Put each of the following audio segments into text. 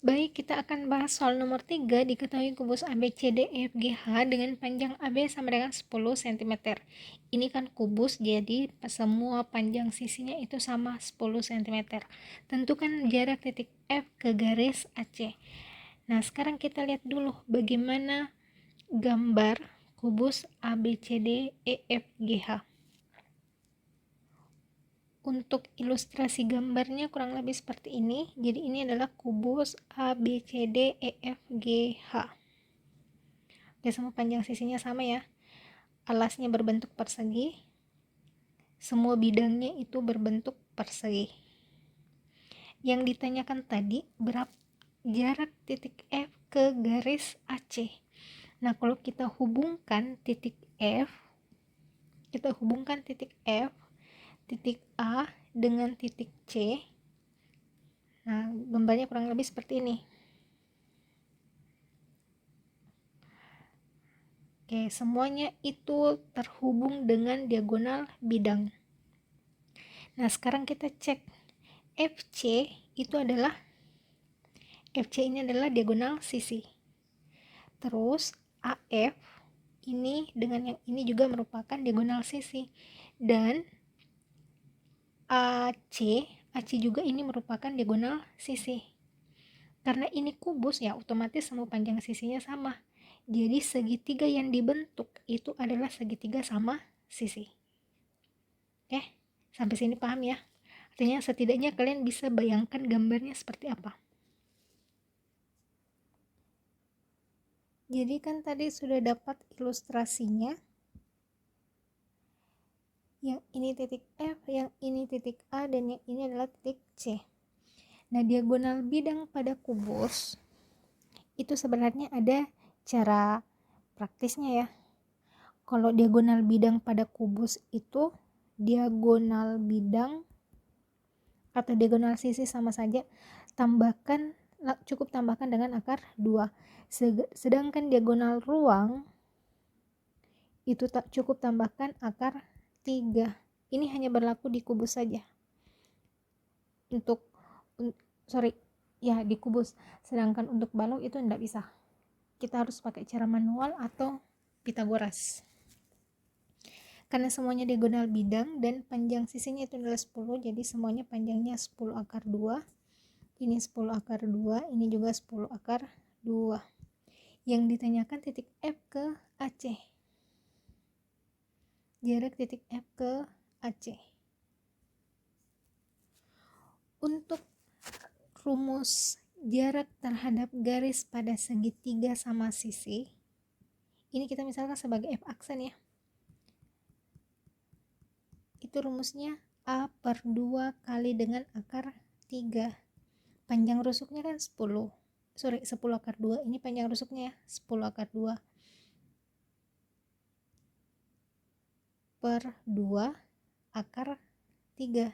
Baik, kita akan bahas soal nomor 3. Diketahui kubus ABCDEFGH dengan panjang AB sama dengan 10 cm. Ini kan kubus, jadi semua panjang sisinya itu sama 10 cm. Tentukan jarak titik F ke garis AC. Nah, sekarang kita lihat dulu bagaimana gambar kubus ABCDEFGH. Untuk ilustrasi gambarnya kurang lebih seperti ini. Jadi ini adalah kubus ABCDEFGH. Oke, semua panjang sisinya sama ya. Alasnya berbentuk persegi. Semua bidangnya itu berbentuk persegi. Yang ditanyakan tadi, berapa jarak titik F ke garis AC. Nah, kalau kita hubungkan titik F, titik A dengan titik C. Nah, gambarnya kurang lebih seperti ini. Oke, semuanya itu terhubung dengan diagonal bidang. Nah, sekarang kita cek FC ini adalah diagonal sisi. Terus AF ini dengan yang ini juga merupakan diagonal sisi. Dan AC juga ini merupakan diagonal sisi. Karena ini kubus ya, otomatis semua panjang sisinya sama. Jadi segitiga yang dibentuk itu adalah segitiga sama sisi. Oke, sampai sini paham ya? Artinya setidaknya kalian bisa bayangkan gambarnya seperti apa. Jadi kan tadi sudah dapat ilustrasinya. Yang ini titik F, yang ini titik A, dan yang ini adalah titik C. Nah, diagonal bidang pada kubus itu sebenarnya ada cara praktisnya ya. Kalau diagonal bidang pada kubus itu diagonal bidang atau diagonal sisi sama saja, cukup tambahkan dengan akar 2. Sedangkan diagonal ruang itu cukup tambahkan akar 3. Ini hanya berlaku di kubus saja. Di kubus. Sedangkan untuk balok itu tidak bisa. Kita harus pakai cara manual atau Pitagoras. Karena semuanya diagonal bidang dan panjang sisinya itu adalah 10, jadi semuanya panjangnya 10 akar 2. Ini 10 akar 2, ini juga 10 akar 2. Yang ditanyakan titik F ke AC. Jarak titik F ke AC. Untuk rumus jarak terhadap garis pada segitiga sama sisi, ini kita misalkan sebagai F aksen ya. Itu rumusnya A per 2 kali dengan akar 3. Panjang rusuknya kan 10 akar 2. Ini panjang rusuknya ya, 10 akar 2 per 2 akar 3.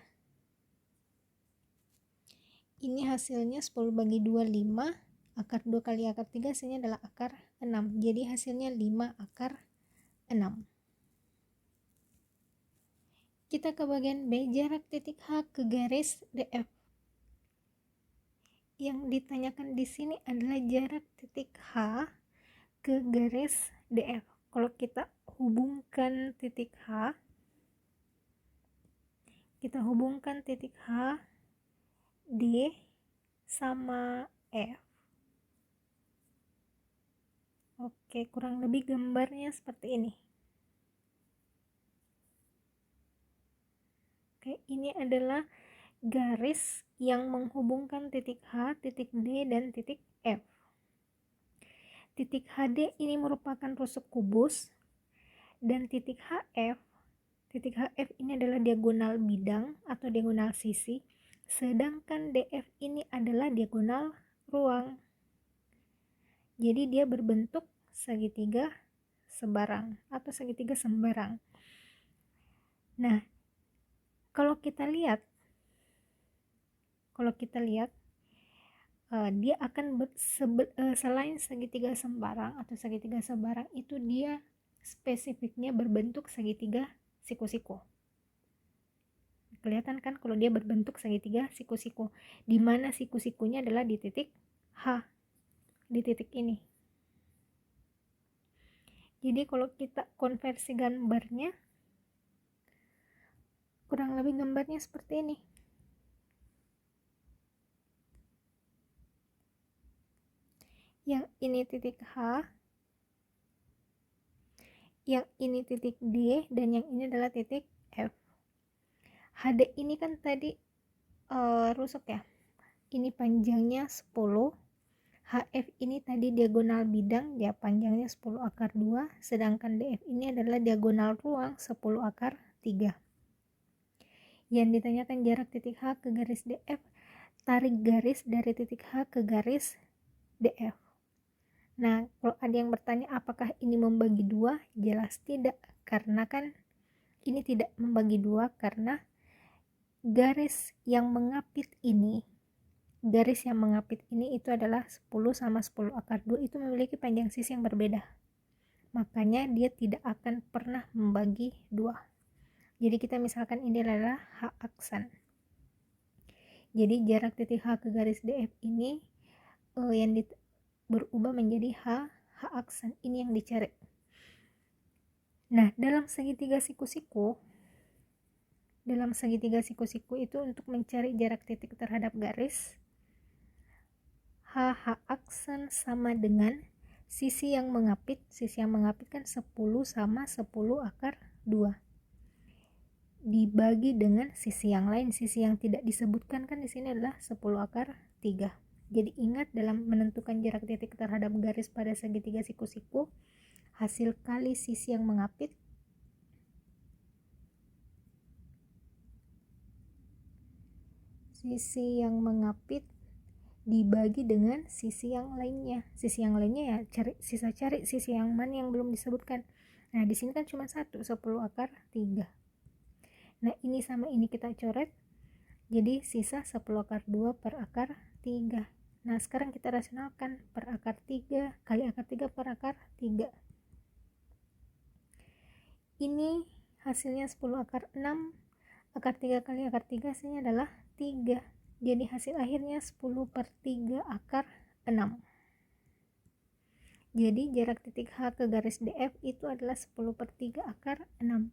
Ini hasilnya 10 bagi 2, 5. Akar 2 kali akar 3 hasilnya adalah akar 6. Jadi hasilnya 5 akar 6. Kita ke bagian B, jarak titik H ke garis DF. Yang ditanyakan di sini adalah jarak titik H ke garis DF. Kalau kita hubungkan titik H, D sama F. Oke, kurang lebih gambarnya seperti ini. Oke, ini adalah garis yang menghubungkan titik H, titik D, dan titik F. Titik HD ini merupakan rusuk kubus, dan titik HF ini adalah diagonal bidang atau diagonal sisi, sedangkan DF ini adalah diagonal ruang. Jadi dia berbentuk segitiga sebarang atau segitiga sembarang. Nah, kalau kita lihat dia akan selain segitiga sembarang atau segitiga sebarang itu dia spesifiknya berbentuk segitiga siku-siku. Kelihatan kan kalau dia berbentuk segitiga siku-siku, di mana siku-sikunya adalah di titik H di titik ini. Jadi kalau kita konversi gambarnya, kurang lebih gambarnya seperti ini. Yang ini titik H, yang ini titik D, dan yang ini adalah titik F. HD ini kan tadi rusuk ya. Ini panjangnya 10. HF ini tadi diagonal bidang, ya panjangnya 10 akar 2, sedangkan DF ini adalah diagonal ruang 10 akar 3. Yang ditanyakan jarak titik H ke garis DF, tarik garis dari titik H ke garis DF. Nah, kalau ada yang bertanya apakah ini membagi dua, jelas tidak, karena kan ini tidak membagi dua, karena garis yang mengapit ini itu adalah 10 sama 10 akar 2 itu memiliki panjang sisi yang berbeda. Makanya dia tidak akan pernah membagi dua. Jadi kita misalkan ini adalah H aksan. Jadi jarak titik H ke garis DF ini yang berubah menjadi H aksan. Ini yang dicari. Nah, dalam segitiga siku-siku itu untuk mencari jarak titik terhadap garis, H aksan sama dengan sisi yang mengapit kan 10 sama 10 akar 2 dibagi dengan sisi yang lain, sisi yang tidak disebutkan kan di sini adalah 10 akar 3. Jadi ingat dalam menentukan jarak titik terhadap garis pada segitiga siku-siku, hasil kali sisi yang mengapit dibagi dengan sisi yang lainnya. Sisi yang lainnya ya cari sisi yang mana yang belum disebutkan. Nah, di sini kan cuma 10 akar 3. Nah, ini sama ini kita coret. Jadi sisa 10 akar 2 per akar 3. Nah, sekarang kita rasionalkan per akar 3 kali akar 3 per akar 3. Ini hasilnya 10 akar 6. Akar 3 kali akar 3 hasilnya adalah 3. Jadi hasil akhirnya 10 per 3 akar 6. Jadi jarak titik H ke garis DF itu adalah 10 per 3 akar 6.